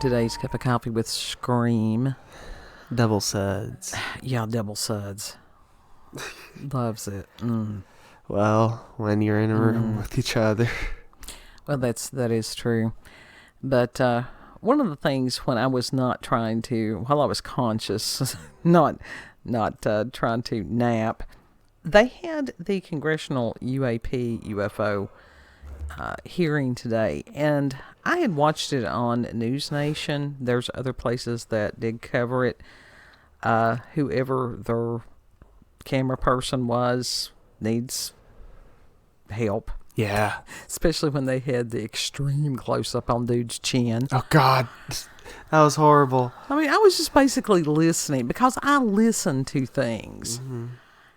today's cup of coffee with Scream. Double suds. Yeah, double suds. Loves it. Well, when you're in a room with each other. Well, that is true. But one of the things when I was not trying to, while I was conscious, not trying to nap, they had the Congressional UAP UFO hearing today, and I had watched it on News Nation. There's other places that did cover it. Whoever their camera person was needs help. Yeah. Especially when they had the extreme close-up on dude's chin. Oh, God. That was horrible. I mean, I was just basically listening because I listen to things. Mm-hmm.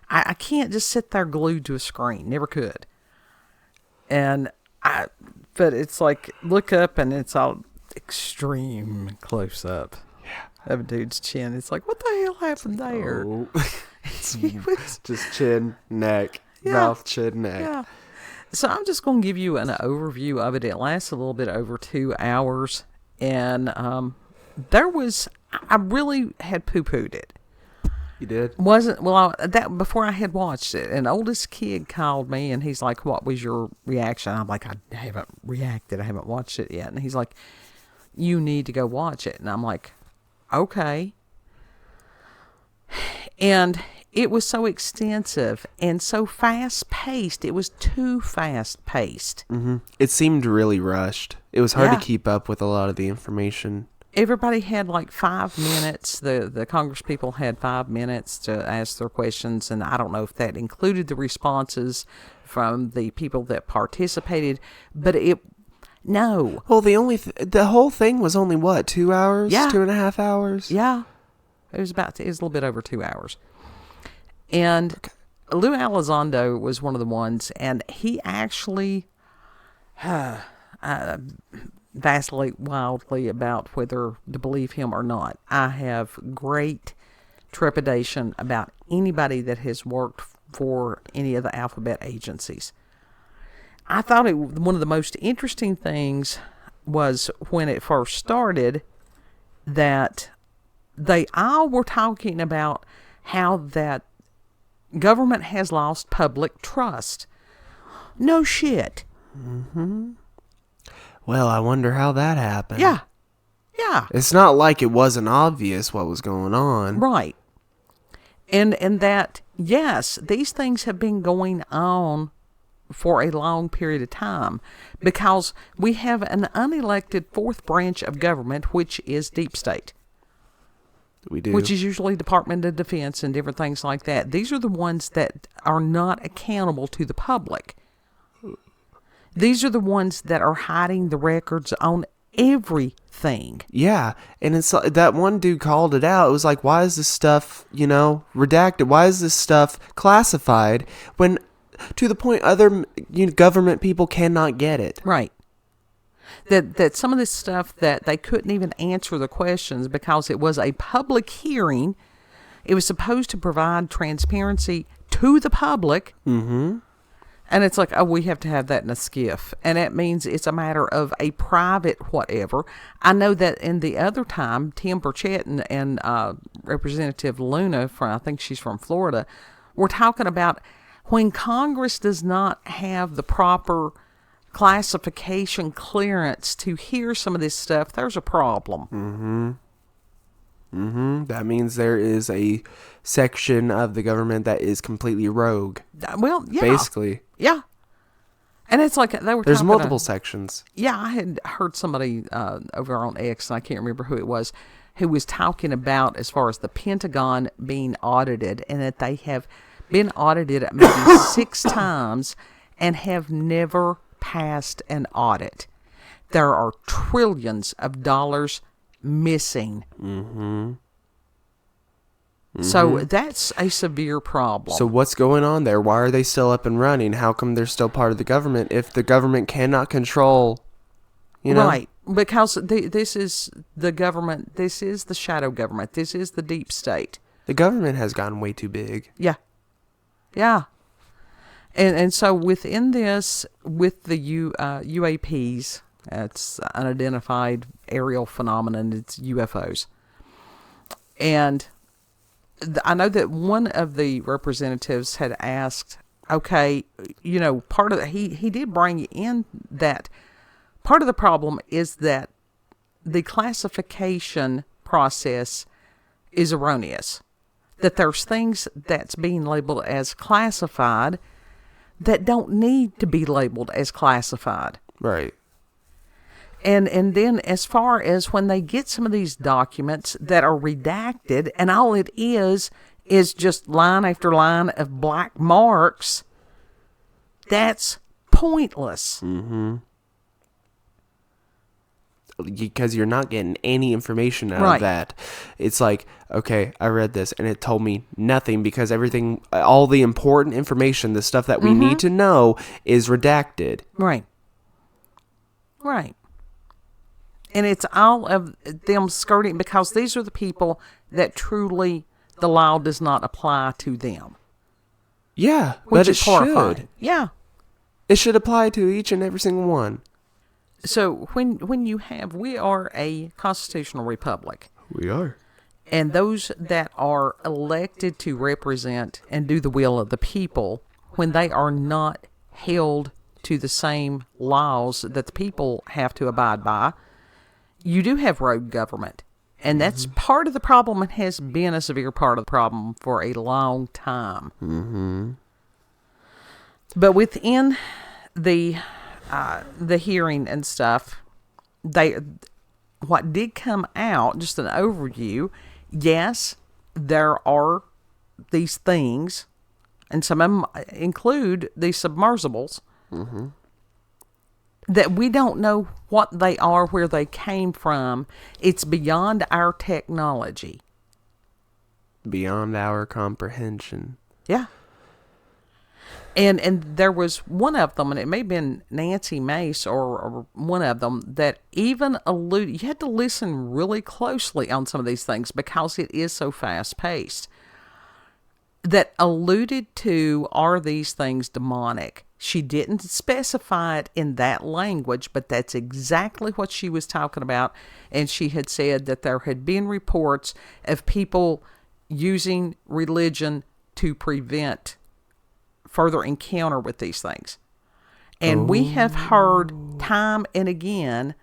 I can't just sit there glued to a screen. Never could. But it's like, look up and it's all extreme close-up. Yeah. Of a dude's chin. It's like, what the hell happened there? Oh. Just chin, neck, mouth, chin, neck. Yeah. So I'm just going to give you an overview of it. It lasts a little bit over 2 hours. And I really had poo-pooed it. You did? Before I had watched it. An oldest kid called me and he's like, what was your reaction? I'm like, I haven't reacted. I haven't watched it yet. And he's like, you need to go watch it. And I'm like, okay. And it was so extensive and so fast-paced. It was too fast-paced. Mm-hmm. It seemed really rushed. It was hard to keep up with a lot of the information. Everybody had like 5 minutes. The Congress people had 5 minutes to ask their questions, and I don't know if that included the responses from the people that participated, but no. Well, the whole thing was only what, 2 hours? Yeah. 2.5 hours? Yeah. It was a little bit over 2 hours. And Lou Elizondo was one of the ones, and he actually vacillate wildly about whether to believe him or not. I have great trepidation about anybody that has worked for any of the alphabet agencies. I thought one of the most interesting things was when it first started that they all were talking about how that government has lost public trust. No shit. Mm-hmm. Well, I wonder how that happened. Yeah. Yeah. It's not like it wasn't obvious what was going on. Right. And that, yes, these things have been going on for a long period of time because we have an unelected fourth branch of government, which is deep state. We do. Which is usually Department of Defense and different things like that. These are the ones that are not accountable to the public. These are the ones that are hiding the records on everything. Yeah, and it's like, that one dude called it out. It was like, why is this stuff, redacted? Why is this stuff classified when, to the point, other government people cannot get it? Right. That some of this stuff that they couldn't even answer the questions because it was a public hearing. It was supposed to provide transparency to the public. Mm-hmm. And it's like, we have to have that in a SCIF. And that means it's a matter of a private whatever. I know that in the other time, Tim Burchett and Representative Luna, I think she's from Florida, were talking about when Congress does not have the proper classification clearance to hear some of this stuff, there's a problem. Mm-hmm. Mm-hmm. That means there is a section of the government that is completely rogue. Well, yeah. Basically. Yeah. And it's like they were There's multiple sections. Yeah, I had heard somebody over on X, and I can't remember who it was, who was talking about as far as the Pentagon being audited, and that they have been audited maybe 6 times and have never passed an audit. There are trillions of dollars missing. Mm-hmm. Mm-hmm. So that's a severe problem. So what's going on there? Why are they still up and running? How come they're still part of the government if the government cannot control, Right. Because this is the government. This is the shadow government. This is the deep state. The government has gotten way too big. Yeah. Yeah. And so within this, with the UAPs, It's unidentified aerial phenomenon. It's UFOs. And I know that one of the representatives had asked, okay, part of he did bring in that part of the problem is that the classification process is erroneous. That there's things that's being labeled as classified that don't need to be labeled as classified. Right. And then as far as when they get some of these documents that are redacted, and all it is just line after line of black marks, that's pointless. Mm-hmm. Because you're not getting any information out of that. It's like, okay, I read this and it told me nothing because everything, all the important information, the stuff that we need to know is redacted. Right. Right. And it's all of them skirting, because these are the people that truly the law does not apply to them. Yeah, which but is it horrifying. should. Yeah. It should apply to each and every single one. So when you have, we are a constitutional republic. We are. And those that are elected to represent and do the will of the people, when they are not held to the same laws that the people have to abide by, you do have rogue government. And that's part of the problem, and has been a severe part of the problem for a long time. Mm-hmm. But within the hearing and stuff, what did come out, just an overview, yes, there are these things, and some of them include these submersibles, that we don't know what they are, where they came from. It's beyond our technology. Beyond our comprehension. Yeah. And there was one of them, and it may have been Nancy Mace or one of them, that even alluded, you had to listen really closely on some of these things because it is so fast-paced, that alluded to, are these things demonic? She didn't specify it in that language, but that's exactly what she was talking about. And she had said that there had been reports of people using religion to prevent further encounter with these things. And we have heard time and again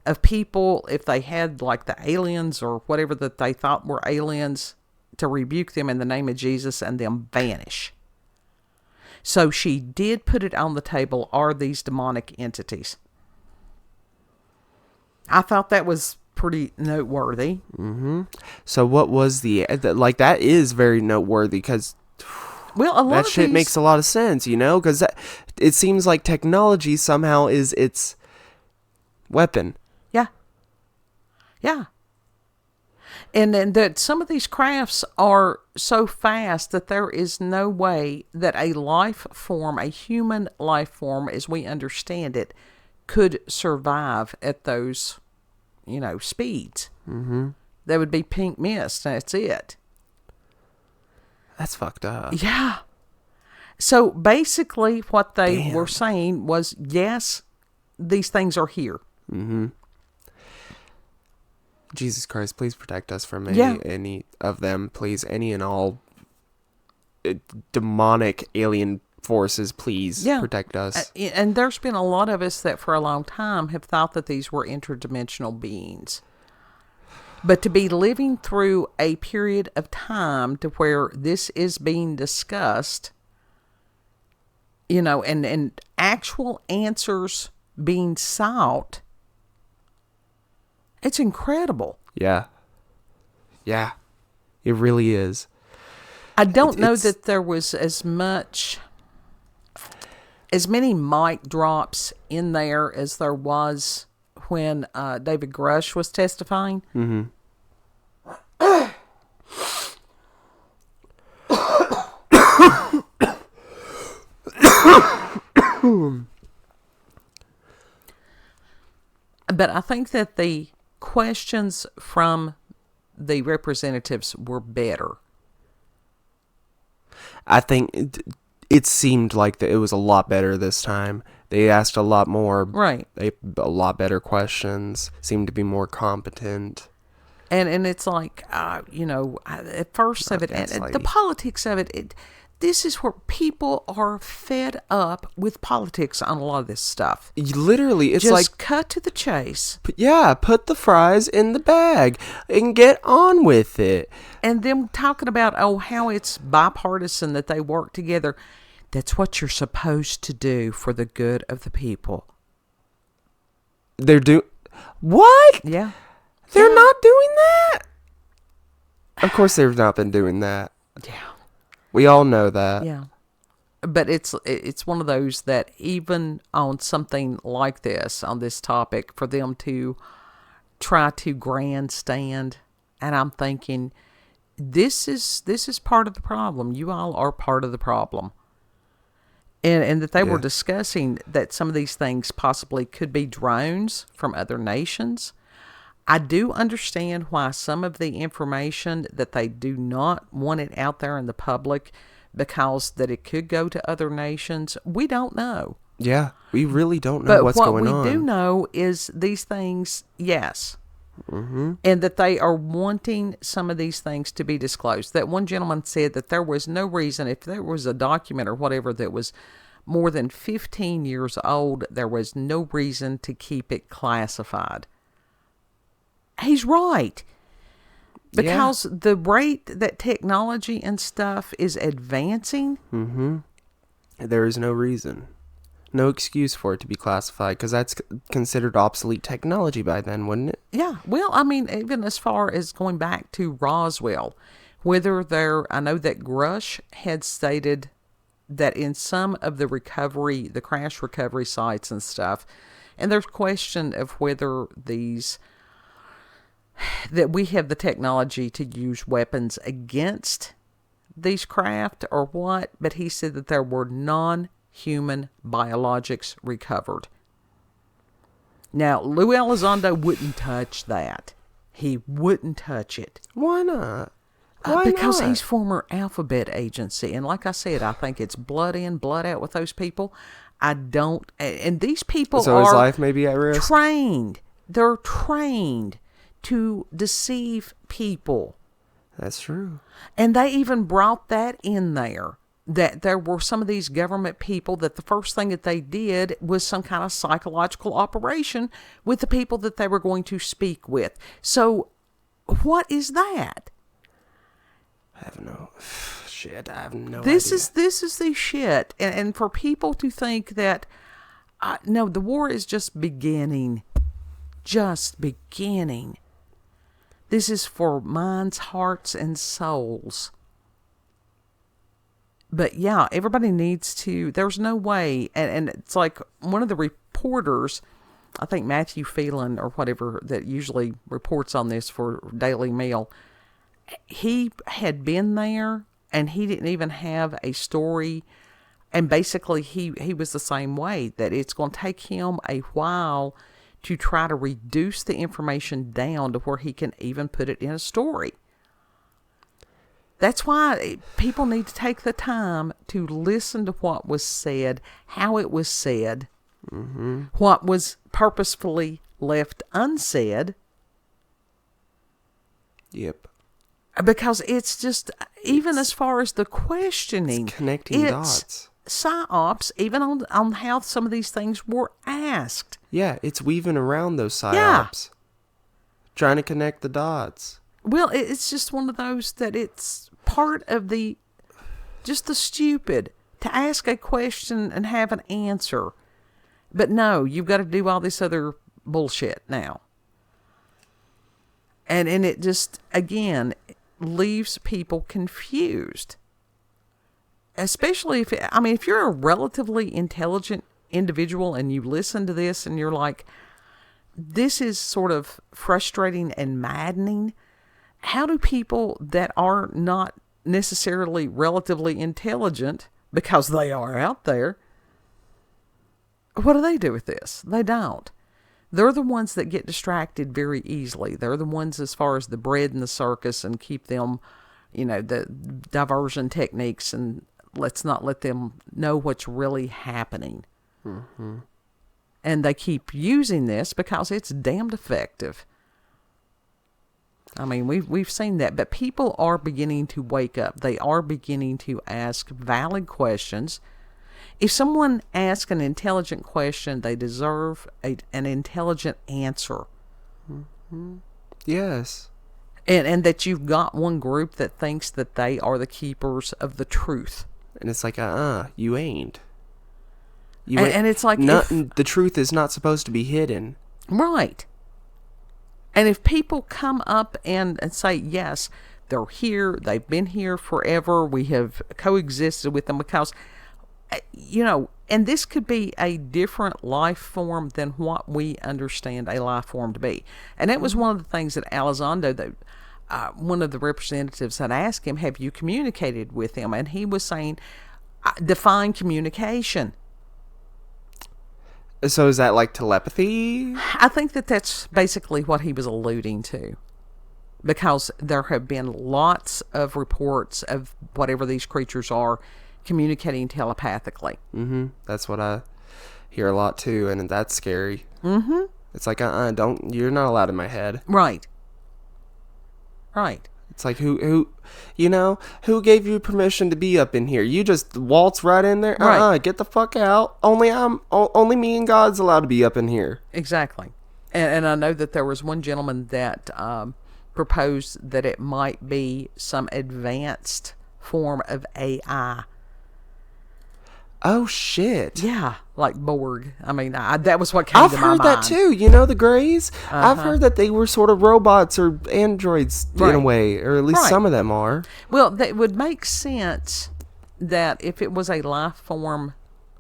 of people, if they had like the aliens or whatever that they thought were aliens, to rebuke them in the name of Jesus and them vanish. So she did put it on the table, are these demonic entities? I thought that was pretty noteworthy. Mm-hmm. So what was like, that is very noteworthy, because well, a lot that of shit these makes a lot of sense, because it seems like technology somehow is its weapon. Yeah. Yeah. And then that some of these crafts are so fast that there is no way that a life form, a human life form as we understand it, could survive at those, speeds. Mm-hmm. There would be pink mist. That's it. That's fucked up. Yeah. So basically what they were saying was, yes, these things are here. Mm-hmm. Jesus Christ, please protect us from any of them, please. Any and all demonic alien forces, please protect us. And there's been a lot of us that for a long time have thought that these were interdimensional beings. But to be living through a period of time to where this is being discussed, and actual answers being sought, it's incredible. Yeah. Yeah. It really is. I don't know that there was as many mic drops in there as there was when David Grush was testifying. Mm-hmm. But I think that the questions from the representatives were better. I think it seemed like that it was a lot better this time. They asked a lot more. Right. A lot better questions. Seemed to be more competent. And it's like, at first of it, and the politics of it, this is where people are fed up with politics on a lot of this stuff. Literally, it's just like... cut to the chase. Put the fries in the bag and get on with it. And them talking about, how it's bipartisan, that they work together. That's what you're supposed to do for the good of the people. What? Yeah. They're not doing that? Of course they've not been doing that. Yeah. We all know that. Yeah. But it's one of those that even on something like this, on this topic, for them to try to grandstand, and I'm thinking, this is part of the problem. You all are part of the problem. And that they were discussing that some of these things possibly could be drones from other nations. I do understand why some of the information that they do not want it out there in the public, because that it could go to other nations. We don't know. Yeah, we really don't know what's going on. But what we do know is these things, yes. Mm-hmm. And that they are wanting some of these things to be disclosed. That one gentleman said that there was no reason, if there was a document or whatever that was more than 15 years old, there was no reason to keep it classified. He's right. Because the rate that technology and stuff is advancing. Mm-hmm. There is no reason. No excuse for it to be classified, because that's considered obsolete technology by then, wouldn't it? Yeah. Well, I mean, even as far as going back to Roswell, I know that Grush had stated that in some of the crash recovery sites and stuff, and there's question of whether that we have the technology to use weapons against these craft or what, but he said that there were non-human biologics recovered. Now, Lou Elizondo wouldn't touch that. He wouldn't touch it. Why not? Because he's former Alphabet Agency, and like I said, I think it's blood in, blood out with those people. And these people so his life may be at risk? Trained. They're trained to deceive people. That's true. And they even brought that in there, that there were some of these government people that the first thing that they did was some kind of psychological operation with the people that they were going to speak with. So what is that? I have no idea. This is the shit. And for people to think that, no, the war is just beginning. Just beginning. This is for minds, hearts, and souls. But yeah, everybody needs to, there's no way, and it's like one of the reporters, I think Matthew Phelan or whatever, that usually reports on this for Daily Mail, he had been there and he didn't even have a story. And basically he was the same way, that it's going to take him a while to try to reduce the information down to where he can even put it in a story. That's why people need to take the time to listen to what was said, how it was said, what was purposefully left unsaid. Yep. Because it's just, even as far as the questioning, it's connecting dots. PSYOPs, even on how some of these things were asked. Yeah, it's weaving around those PSYOPs. Trying to connect the dots. Well, it's just one of those that it's part of the stupid to ask a question and have an answer. But no, you've got to do all this other bullshit now. And it just, again, leaves people confused. Especially if you're a relatively intelligent individual and you listen to this and you're like, this is sort of frustrating and maddening. How do people that are not necessarily relatively intelligent, because they are out there, what do they do with this? They don't. They're the ones that get distracted very easily. They're the ones, as far as the bread and the circus, and keep them, the diversion techniques, and let's not let them know what's really happening. Mm-hmm. And they keep using this because it's damned effective. I mean, we've seen that, but people are beginning to wake up. They are beginning to ask valid questions. If someone asks an intelligent question, they deserve an intelligent answer. Mm-hmm. Yes. And that you've got one group that thinks that they are the keepers of the truth. And it's like, you ain't. And it's like... the truth is not supposed to be hidden. Right. And if people come up and say, yes, they're here, they've been here forever, we have coexisted with them because, and this could be a different life form than what we understand a life form to be. And that was one of the things that Elizondo, one of the representatives had asked him, have you communicated with him? And he was saying, define communication. So is that like telepathy? I think that that's basically what he was alluding to. Because there have been lots of reports of whatever these creatures are communicating telepathically. Mm-hmm. That's what I hear a lot too, and that's scary. Mm-hmm. It's like, you're not allowed in my head. Right. Right. It's like, who gave you permission to be up in here? You just waltz right in there? Right. Get the fuck out. Only me and God's allowed to be up in here. Exactly. And I know that there was one gentleman that proposed that it might be some advanced form of AI. Oh, shit. Yeah, like Borg. I mean, that was what came to my mind. I've heard that too. The Greys? I've heard that they were sort of robots or androids in a way, or at least some of them are. Well, that would make sense that if it was a life form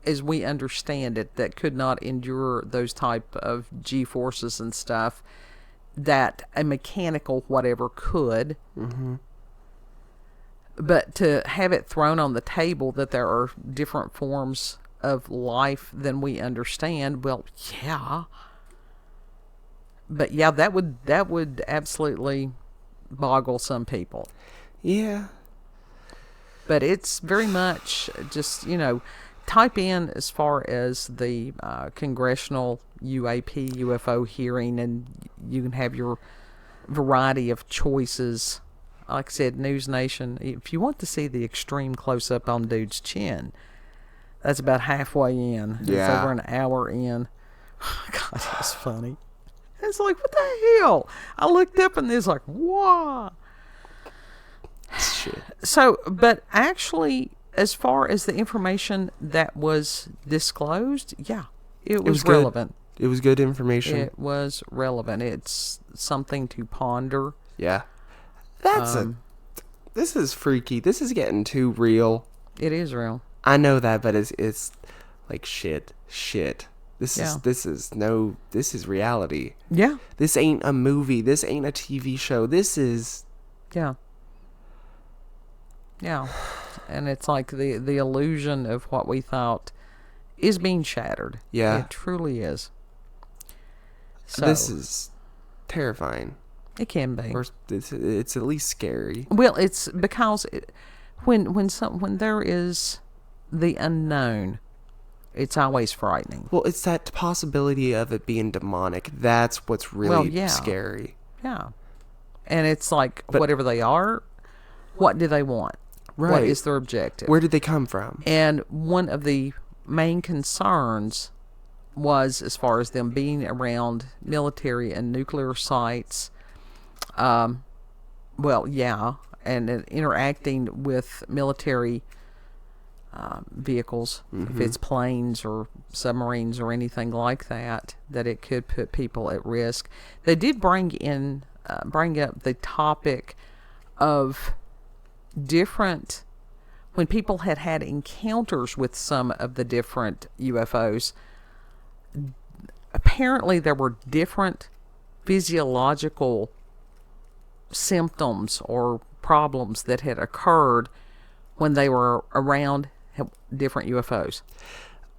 as we understand it that could not endure those type of G-forces and stuff, that a mechanical whatever could. Mm-hmm. But to have it thrown on the table that there are different forms of life than we understand, well, yeah. But yeah, that would absolutely boggle some people. Yeah. But it's very much just, type in as far as the Congressional UAP UFO hearing, and you can have your variety of choices. Like I said, News Nation, if you want to see the extreme close-up on dude's chin, that's about halfway in. Yeah. It's over an hour in. God, that's funny. It's like, what the hell? I looked up and it's like, wow. Shit. So, but actually, as far as the information that was disclosed, yeah, it was relevant. It was good information. It was relevant. It's something to ponder. Yeah. This is freaky. This is getting too real. It is real. I know that, but it's like shit. This is reality. Yeah. This ain't a movie. This ain't a TV show. This is. Yeah. Yeah. And it's like the illusion of what we thought is being shattered. Yeah. It truly is. So, this is terrifying. It can be. Or it's at least scary. Well, it's because when there is the unknown, it's always frightening. Well, it's that possibility of it being demonic. That's what's really scary. Yeah. And it's like, whatever they are, what do they want? Right. What is their objective? Where did they come from? And one of the main concerns was as far as them being around military and nuclear sites. And interacting with military vehicles, if it's planes or submarines or anything like that, that it could put people at risk. They did bring up the topic of different, when people had encounters with some of the different UFOs, apparently there were different physiological symptoms or problems that had occurred when they were around different UFOs.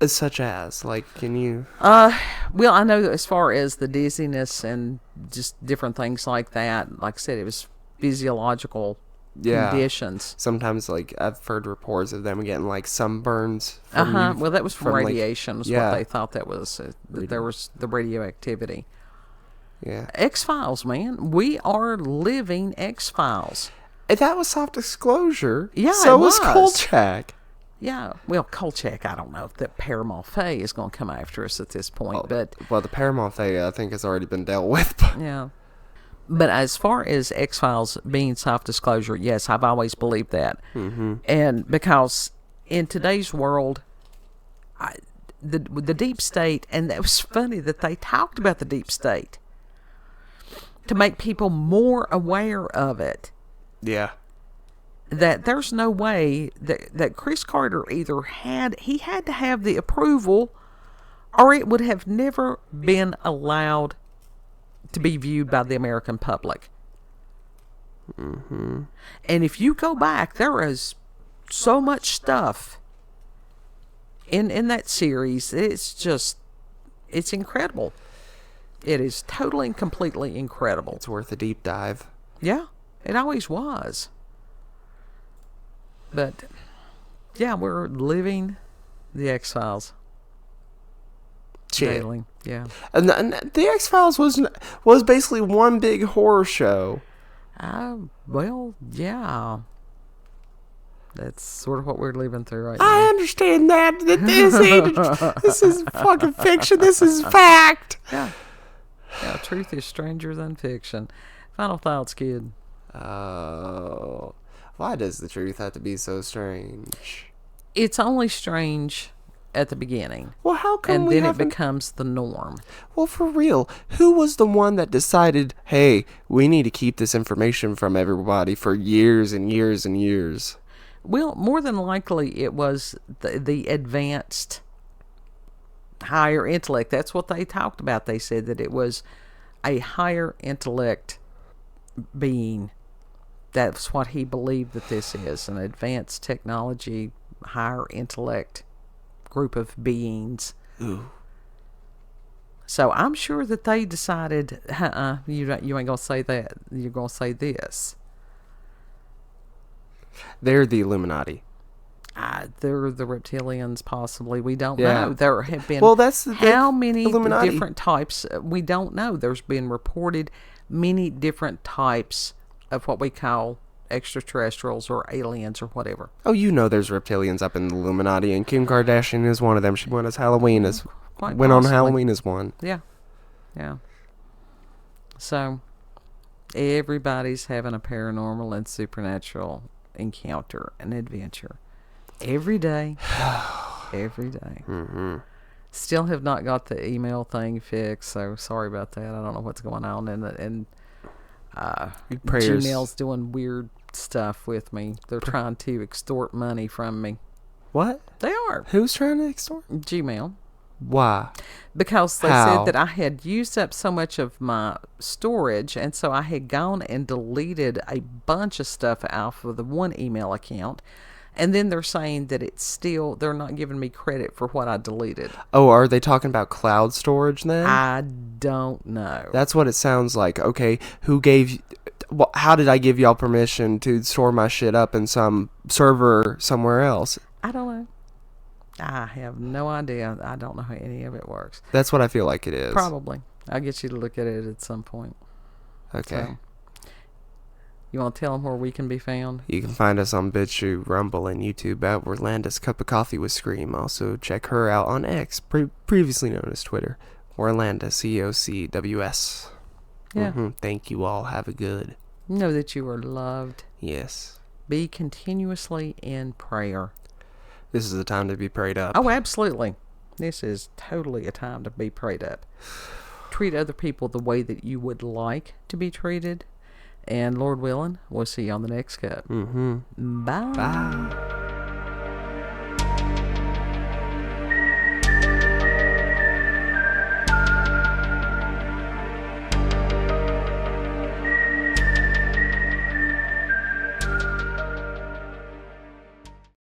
Such as, like, can you... Well, I know that as far as the dizziness and just different things like that, like I said, it was physiological conditions. Sometimes, like, I've heard reports of them getting, like, sunburns. From Well, that was from radiation, like, was what they thought that was. That there was the radioactivity. Yeah. X-Files, man. We are living X-Files. And that was soft disclosure. Yeah, so it was. Kolchak. Yeah, well, Kolchak, I don't know if that Paramount Faye is going to come after us at this point, but... Well, the Paramount Faye, I think, has already been dealt with. Yeah. But as far as X-Files being self-disclosure, yes, I've always believed that. Mm-hmm. And because in today's world, the deep state, and it was funny that they talked about the deep state to make people more aware of it. Yeah. That there's no way that Chris Carter either had to have the approval, or it would have never been allowed to be viewed by the American public. Mm-hmm. And if you go back, there is so much stuff in that series. It's incredible. It is totally and completely incredible. It's worth a deep dive. Yeah, it always was. But, yeah, we're living the X-Files. Daily. Yeah. And the X-Files was basically one big horror show. Well, yeah. That's sort of what we're living through right now. I understand that this is fucking fiction. This is fact. Yeah. Yeah, truth is stranger than fiction. Final thoughts, kid. Oh. Why does the truth have to be so strange? It's only strange at the beginning. Well, how come and then it becomes the norm? Well, for real, who was the one that decided, hey, we need to keep this information from everybody for years and years and years? Well, more than likely it was the advanced higher intellect. That's what they talked about. They said that it was a higher intellect being. That's what he believed that this is, an advanced technology, higher intellect group of beings. Ooh. So I'm sure that they decided, you ain't going to say that. You're going to say this. They're the Illuminati. They're the reptilians, possibly. We don't know. There have been how many Illuminati. different types? We don't know. There's been reported many different types of what we call extraterrestrials or aliens or whatever. Oh, you know there's reptilians up in the Illuminati, and Kim Kardashian is one of them. She went as Halloween as on Halloween as one. Yeah. Yeah. So everybody's having a paranormal and supernatural encounter and adventure every day. Every day. Mm-hmm. Still have not got the email thing fixed, so sorry about that. I don't know what's going on, and Gmail's doing weird stuff with me. They're trying to extort money from me. What? They are. Who's trying to extort? Gmail. Why? Because they said that I had used up so much of my storage, and so I had gone and deleted a bunch of stuff off of the one email account. And then they're saying that they're not giving me credit for what I deleted. Oh, are they talking about cloud storage then? I don't know. That's what it sounds like. Okay, how did I give y'all permission to store my shit up in some server somewhere else? I don't know. I have no idea. I don't know how any of it works. That's what I feel like it is. Probably. I'll get you to look at it at some point. Okay. So, you want to tell them where we can be found? You can find us on BitChute, Rumble, and YouTube at Orlando's Cup of Coffee with Scream. Also, check her out on X, previously known as Twitter. Orlando, COCWS. Yeah. Mm-hmm. Thank you all. Have a good. Know that you are loved. Yes. Be continuously in prayer. This is the time to be prayed up. Oh, absolutely. This is totally a time to be prayed up. Treat other people the way that you would like to be treated. And Lord willing, we'll see you on the next cup. Mm-hmm. Bye. Bye.